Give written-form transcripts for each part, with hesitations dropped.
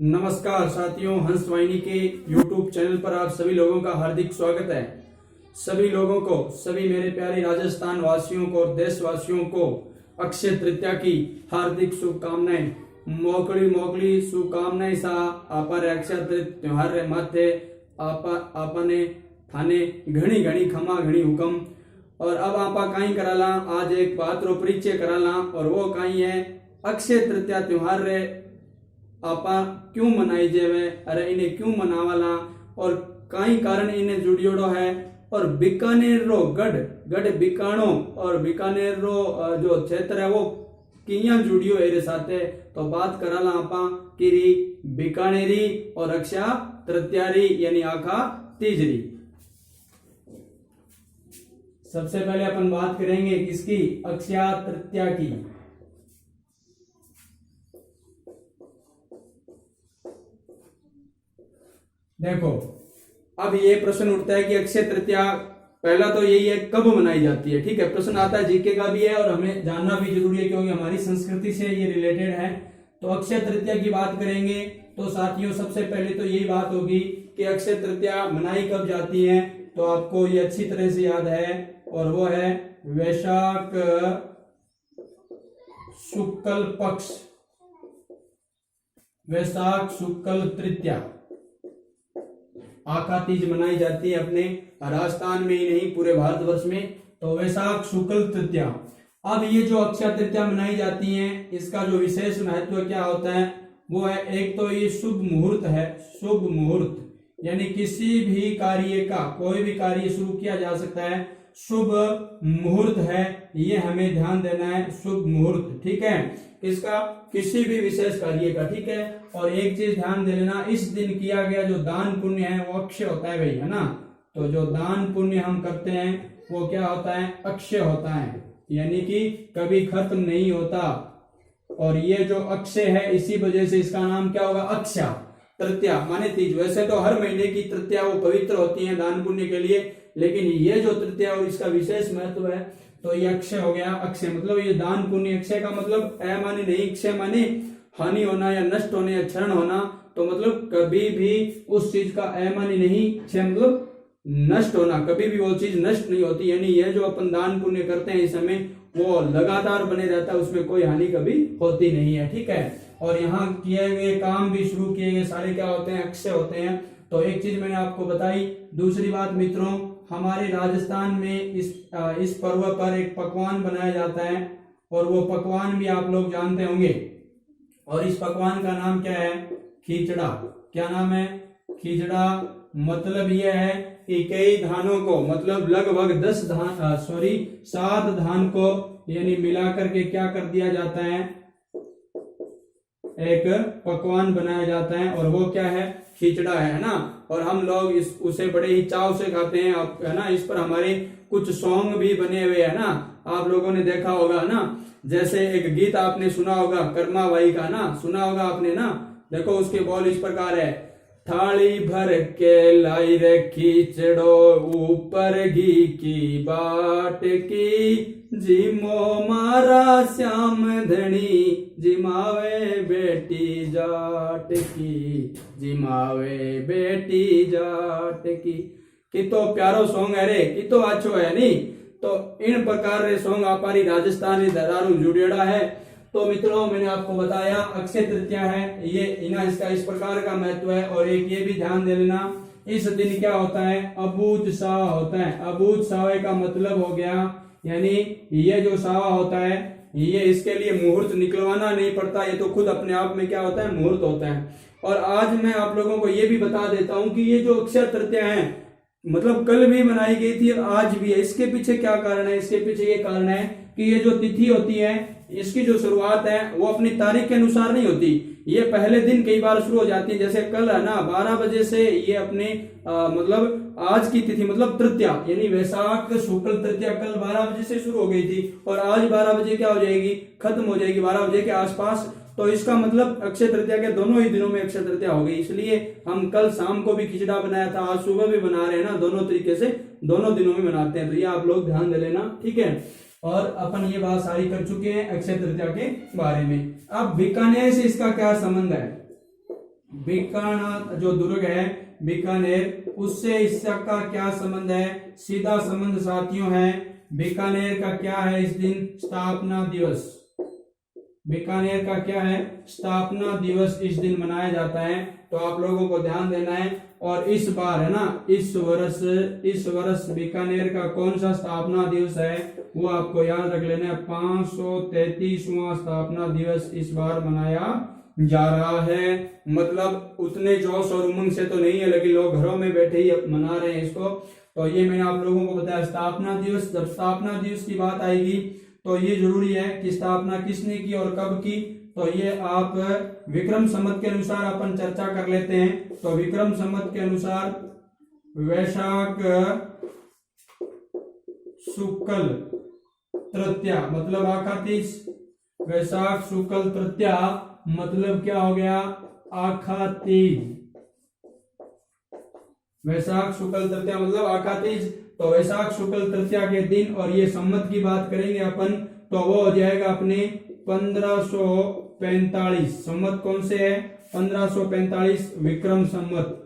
नमस्कार साथियों, हंस वाहिनी के YouTube चैनल पर आप सभी लोगों का हार्दिक स्वागत है। सभी लोगों को, सभी मेरे प्यारे राजस्थान वासियों को और देशवासियों को अक्षय तृतीया की हार्दिक शुभकामनाएं। मोकड़ी मोकड़ी शुभकामनाएं सा आपारे अक्षय तृतीया त्योहार रे माथे आपने थाने घणी घणी खमा घणी हुकम। और अब आपा कहीं कराला, आज एक बात रो परिचय कराला, और वो कहीं है अक्षय तृतीया त्योहार रे आपा क्यों मनाई जेवे, अरे इन्हें क्यों मनावाला और कई कारण इन्हें जुड़ियोड़ो है। और बीकानेर रो गढ़ बीकाणो और बीकानेर रो जो क्षेत्र है वो किया जुड़ियो एरे साथे। तो बात कराला आपा किरी बीकानेरी और अक्षय तृतीयारी यानी आखा तीजरी। सबसे पहले अपन बात करेंगे किसकी, अक्षय तृतीया की। देखो, अब ये प्रश्न उठता है कि अक्षय तृतीया, पहला तो यही है कब मनाई जाती है। ठीक है, प्रश्न आता है, जीके का भी है और हमें जानना भी जरूरी है क्योंकि हमारी संस्कृति से ये रिलेटेड है। तो अक्षय तृतीया की बात करेंगे तो साथियों सबसे पहले तो यही बात होगी कि अक्षय तृतीया मनाई कब जाती है। तो आपको ये अच्छी तरह से याद है और वो है वैशाख शुक्ल पक्ष, वैशाख शुक्ल तृतीया आखा तीज मनाई जाती है अपने राजस्थान में ही नहीं पूरे भारतवर्ष में। तो वैशाख शुक्ल तृतीया। अब ये जो अक्षय तृतीया मनाई जाती है इसका जो विशेष महत्व क्या होता है वो है, एक तो ये शुभ मुहूर्त है। शुभ मुहूर्त यानी किसी भी कार्य का, कोई भी कार्य शुरू किया जा सकता है, शुभ मुहूर्त है, ये हमें ध्यान देना है। शुभ मुहूर्त, ठीक है, इसका किसी भी विशेष कार्य का, ठीक है। और एक चीज ध्यान दे लेना, इस दिन किया गया जो दान पुण्य है वो अक्षय होता है भाई, है ना। तो जो दान पुण्य हम करते हैं वो क्या होता है, अक्षय होता है, यानी कि कभी खत्म नहीं होता। और ये जो अक्षय है इसी वजह से इसका नाम क्या होगा, अक्षय तृतीया माने तीज। वैसे तो हर महीने की तृतीया वो पवित्र होती है दान पुण्य के लिए, लेकिन ये जो तृतीया और इसका विशेष महत्व है तो ये अक्षय हो गया। अक्षय मतलब ये दान पुण्य, अक्षय का मतलब अ माने नहीं, क्षय माने हानि होना या नष्ट होने या क्षरण होना। तो मतलब कभी भी उस चीज का अ माने नहीं, क्षय मतलब नष्ट होना, कभी भी वो चीज नष्ट नहीं होती। यानी ये जो अपन दान पुण्य करते हैं इस समय वो लगातार बने रहता है, उसमें कोई हानि कभी होती नहीं है, ठीक है। और यहाँ किए गए काम भी, शुरू किए गए सारे क्या होते हैं, अक्षय होते हैं। तो एक चीज मैंने आपको बताई। दूसरी बात मित्रों, हमारे राजस्थान में इस पर्व पर एक पकवान बनाया जाता है और वो पकवान भी आप लोग जानते होंगे। और इस पकवान का नाम क्या है, खिचड़ा। क्या नाम है, खिचड़ा। मतलब यह है कि कई धानों को, मतलब लगभग 7 धान को यानी मिलाकर के क्या कर दिया जाता है, एक पकवान बनाया जाता है और वो क्या है, खिचड़ा है ना। और हम लोग उसे बड़े ही चाव से खाते हैं, है ना। इस पर हमारे कुछ सॉन्ग भी बने हुए है ना, आप लोगों ने देखा होगा ना। जैसे एक गीत आपने सुना होगा कर्मा बाई का ना, सुना होगा आपने ना। देखो उसके बोल इस प्रकार है, थाली भर के लाई रे खिचड़ो, ऊपर घी की बाट की, जिमो मारा श्याम धनी, जिमावे बेटी जाट की, जिमावे बेटी जाट की। कितो प्यारो सॉन्ग है रे, कितो अच्छो है नी। तो इन प्रकार रे सॉन्ग हमारी राजस्थानी धरारू जुड़ेड़ा है। तो मित्रों मैंने आपको बताया अक्षय तृतीया है ये, इसका इस प्रकार का महत्व है। और एक ये भी ध्यान दे लेना, इस दिन क्या होता है, अबूझ सावा होता है। अबूझ सावे का मतलब हो गया, यानी ये जो सावा होता है ये, इसके लिए मुहूर्त निकलवाना नहीं पड़ता, ये तो खुद अपने आप में क्या होता है, मुहूर्त होता है। और आज मैं आप लोगों को ये भी बता देता हूं कि ये जो अक्षय तृतीया है मतलब कल भी मनाई गई थी और आज भी है। इसके पीछे क्या कारण है, इसके पीछे ये कारण है कि ये जो तिथि होती है इसकी जो शुरुआत है वो अपनी तारीख के अनुसार नहीं होती, ये पहले दिन कई बार शुरू हो जाती है। जैसे कल है ना 12 बजे से ये अपने मतलब आज की तिथि मतलब तृतीया यानी वैशाख शुक्ल तृतीया कल 12 बजे से शुरू हो गई थी और आज 12 बजे क्या हो जाएगी, खत्म हो जाएगी 12 बजे के आसपास। तो इसका मतलब अक्षय तृतीया के दोनों ही दिनों में अक्षय तृतीया हो गई। इसलिए हम कल शाम को भी खिचड़ा बनाया था, आज सुबह भी बना रहे हैं ना, दोनों तरीके से दोनों दिनों में मनाते हैं। तो ये आप लोग ध्यान दे लेना, ठीक है। और अपन ये बात सारी कर चुके हैं अक्षय तृतीया के बारे में। अब बीकानेर से इसका क्या संबंध है, बीकानेर जो दुर्ग है बीकानेर, उससे इसका क्या संबंध है? सीधा संबंध साथियों है। बीकानेर का क्या है इस दिन? स्थापना दिवस। बीकानेर का क्या है? स्थापना दिवस इस दिन मनाया जाता है। तो आप लोगों को ध्यान देना है। और इस बार है ना, इस वर्ष बीकानेर का कौन सा स्थापना दिवस है वो आपको याद रख लेना है। 533वां स्थापना दिवस इस बार मनाया जा रहा है। मतलब उतने जोश और उमंग से तो नहीं है, लेकिन लोग घरों में बैठे ही मना रहे हैं इसको। तो ये मैंने आप लोगों को बताया स्थापना दिवस। जब स्थापना दिवस की बात आएगी तो ये जरूरी है कि स्थापना किसने की और कब की। तो ये आप विक्रम संवत के अनुसार अपन चर्चा कर लेते हैं। तो विक्रम संवत के अनुसार वैशाख शुक्ल तृतीया मतलब आखातीज। वैशाख शुक्ल तृतीया मतलब क्या हो गया? आखातीज। वैशाख शुक्ल तृतीया मतलब आखातीज। तो वैशाख शुक्ल तृतीया के दिन, और ये संवत की बात करेंगे अपन तो वो हो जाएगा अपने 1545। संवत कौन से है? 1545 विक्रम संवत।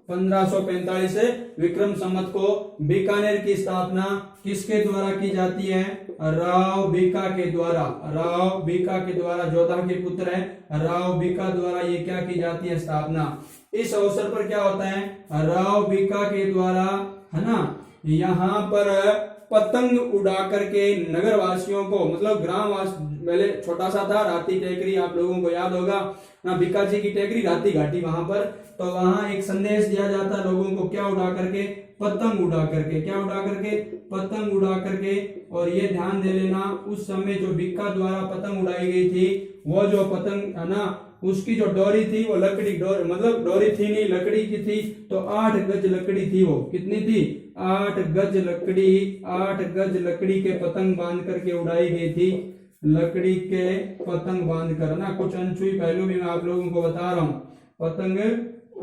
1545 से विक्रम संवत को बीकानेर की स्थापना किसके द्वारा की जाती है? राव बीका के द्वारा। राव बीका के द्वारा, जोधा के पुत्र है राव बीका द्वारा ये क्या की जाती है? स्थापना। इस अवसर पर क्या होता है? राव बीका के द्वारा है ना, यहाँ पर पतंग उड़ा करके नगर वासियों को, मतलब ग्राम वास, पहले छोटा सा था राती टेकरी, आप लोगों को याद होगा ना, बीका जी की टेकरी राती घाटी वहां पर। तो वहां एक संदेश दिया जाता लोगों को, क्या उड़ा करके? पतंग उड़ा करके। क्या उड़ा करके? पतंग उड़ा करके। और ये ध्यान दे लेना, उस समय जो बीका द्वारा पतंग उड़ाई गई थी, वो जो पतंग है ना, उसकी जो डोरी थी वो लकड़ी मतलब डोरी थी नहीं, लकड़ी की थी। तो 8 गज लकड़ी थी वो। कितनी थी? 8 गज लकड़ी। 8 गज लकड़ी के पतंग बांध करके उड़ाई गई थी। लकड़ी के पतंग बांध कर ना, कुछ अनछुई पहलू भी मैं आप लोगों को बता रहा हूँ। पतंग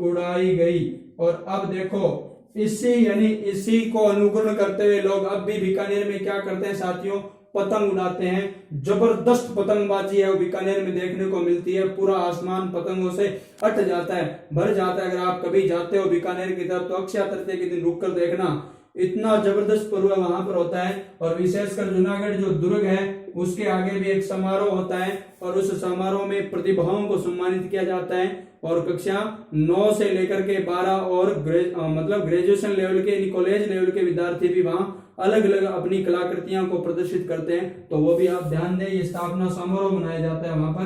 उड़ाई गई। और अब देखो इसी को अनुकरण करते हुए लोग अब भी बीकानेर में क्या करते हैं साथियों? पतंग उड़ाते हैं। जबरदस्त पतंगबाजी है वो बीकानेर में देखने को मिलती है। पूरा आसमान पतंगों से अट जाता है, भर जाता है। अगर आप कभी जाते हो बीकानेर की तरफ तो अक्षय तृतीया के दिन रुककर देखना, इतना जबरदस्त पर्व वहां पर होता है। और विशेषकर जूनागढ़ जो दुर्ग है उसके आगे भी एक समारोह होता है, और उस समारोह में प्रतिभाओं को सम्मानित किया जाता है। और कक्षा 9 से लेकर के 12 और मतलब ग्रेजुएशन लेवल के, कॉलेज लेवल के विद्यार्थी भी वहां अलग अलग अपनी कलाकृतियां को प्रदर्शित करते हैं। तो वो भी आप ध्यान दें, ये स्थापना समारोह मनाया जाता है वहां पर।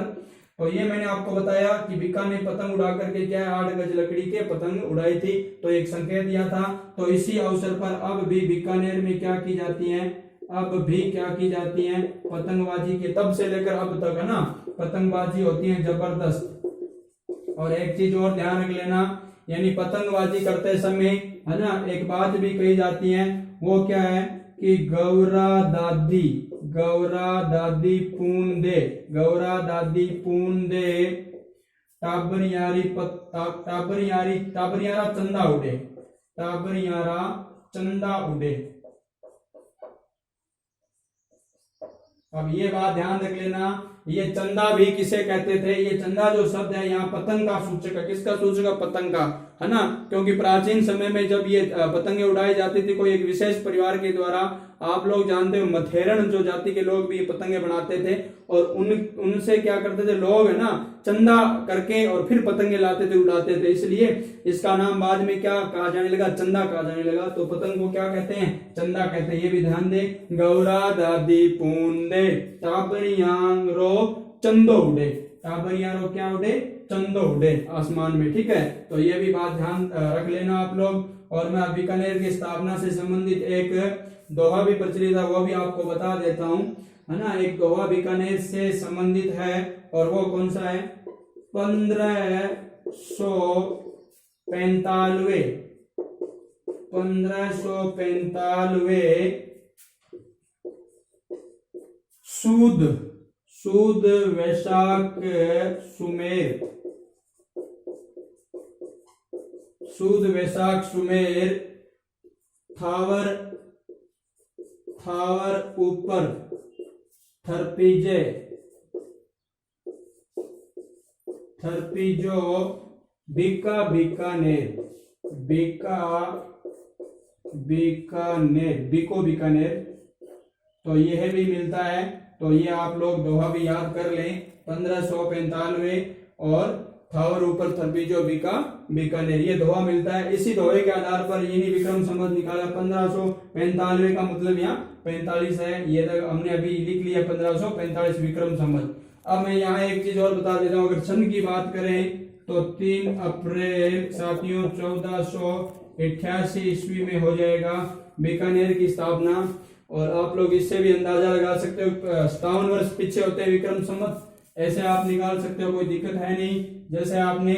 तो ये मैंने आपको बताया कि बीकानेर पतंग उड़ा करके क्या है, 8 गज लकड़ी के पतंग उड़ाई थी, तो एक संकेत दिया था। तो इसी अवसर पर अब भी बीकानेर में क्या की जाती है? अब भी क्या की जाती है? पतंगबाजी के तब से लेकर अब तक है ना, पतंगबाजी होती है जबरदस्त। और एक चीज और ध्यान रख लेना, यानी पतंगबाजी करते समय है ना एक बात भी कही जाती है, वो क्या है कि गौरा दादी पून दे, गौरा दादी पून दे, टाबरियारा चंदा उड़े, टाबरियारा चंदा उड़े। अब ये बात ध्यान रख लेना, ये चंदा भी किसे कहते थे? ये चंदा जो शब्द है यहाँ पतंग का सूचक है। किसका सूचक है? पतंग का, है ना। क्योंकि प्राचीन समय में जब ये पतंगे उड़ाई जाती थी कोई एक विशेष परिवार के द्वारा, आप लोग जानते हो मथेरण जो जाति के लोग भी पतंगे बनाते थे, और उनसे क्या करते थे लोग है ना, चंदा करके और फिर पतंगे लाते थे, उड़ाते थे। इसलिए इसका नाम बाद में क्या कहा जाने लगा? चंदा कहा जाने लगा। तो पतंग को क्या कहते हैं? चंदा कहते हैं। ये भी ध्यान दे, गौरा दादी पूंदे टाबरियांगरो चंदो उड़े, टाबरियांगरो क्या उड़े? चंदो उड़े आसमान में। ठीक है, तो ये भी बात ध्यान रख लेना आप लोग। और मैं बीकानेर की स्थापना से संबंधित एक दोहा भी प्रचलित है, वो भी आपको बता देता हूं, है ना। एक दोहा बीकानेर से संबंधित है, और वो कौन सा है? 1595 सूद वैशाख सुमेर थावर ऊपर थरपीजे थर्पीजो बीका बीकानेर, बीको बीकानेर, तो यह भी मिलता है। तो ये आप लोग दोहा भी याद कर लें, 1595 और थावर ऊपर थर्पीजो बीका बीकानेर, ये दोहा मिलता है। इसी दोहे के आधार पर यही विक्रम संवत निकाला। 1595 का मतलब यहाँ 45 है, ये हमने अभी लिख लिया 1545 विक्रम संवत। अब मैं यहाँ एक चीज और बता देता हूँ, अगर सन की बात करें तो 3 अप्रैल साथियों 1488 ईस्वी में हो जाएगा बीकानेर की स्थापना। और आप लोग इससे भी अंदाजा लगा सकते हो, 57 वर्ष पीछे होते हैं विक्रम संवत, ऐसे आप निकाल सकते हो, कोई दिक्कत है नहीं। जैसे आपने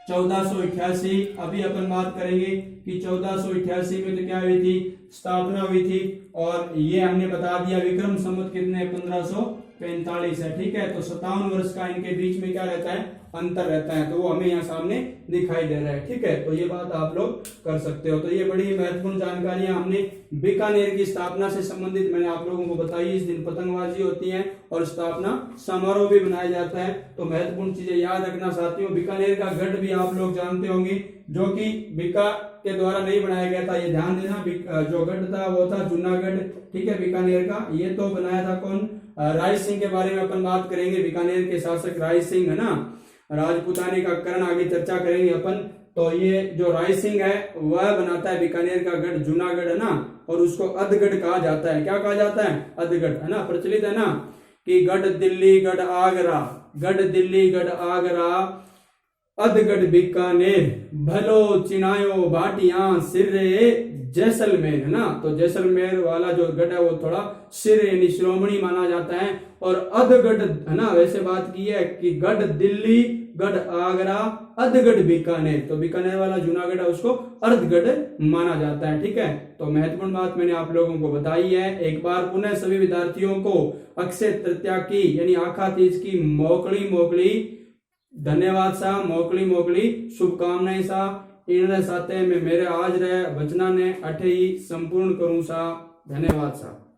1488, अभी अपन बात करेंगे कि 1488 में तो क्या हुई थी, स्थापना हुई थी, और ये हमने बता दिया विक्रम संवत कितने 1545 है, ठीक है। तो 57 वर्ष का इनके बीच में क्या रहता है, अंतर रहता है, तो वो हमें यहाँ सामने दिखाई दे रहा है, ठीक है। तो ये बात आप लोग कर सकते हो। तो ये बड़ी महत्वपूर्ण जानकारियां हमने बीकानेर की स्थापना से संबंधित मैंने आप लोगों को बताई। इस दिन पतंगबाजी होती है और स्थापना समारोह भी मनाया जाता है। तो महत्वपूर्ण चीजें याद रखना साथियों। बीकानेर का गढ़ भी आप लोग जानते होंगे, जो कि बीका के द्वारा नहीं बनाया गया था, ये ध्यान देना। जो गढ़ था वो था जूनागढ़, ठीक है, बीकानेर का। ये तो बनाया था कौन, राय सिंह के बारे में अपन बात करेंगे। बीकानेर के शासक राय सिंह है ना, राजपूताने का करण आगे चर्चा करेंगे अपन। तो ये जो राय सिंह है वह बनाता है बीकानेर का गढ़ जूनागढ़ है ना, और उसको अधगढ़ कहा जाता है। क्या कहा जाता है, अधगढ़ है ना, प्रचलित है ना कि गढ़ दिल्ली गढ़ आगरा, गढ़ दिल्ली गढ़ आगरा अधगढ़ बीकानेर, भलो चिनायो भाटियां सिरे जैसलमेर है ना। तो जैसलमेर वाला जो गढ़ है वो थोड़ा सिर यानी श्रोमणी माना जाता है। और अधगढ़ है ना, वैसे बात की है कि गढ़ दिल्ली गढ़ आगरा अधगढ़ बीकानेर, तो बीकानेर वाला जूनागढ़ है उसको अर्धगढ़ माना जाता है, ठीक है। तो महत्वपूर्ण बात मैंने आप लोगों को बताई है। एक बार पुनः सभी विद्यार्थियों को अक्षय तृतीया की यानी आखा तीज की मोकली धन्यवाद सा, मोकली शुभकामनाएं सा। इन साथे में मेरे आज रहे वचना ने अठे ही संपूर्ण करूं सा। धन्यवाद सा।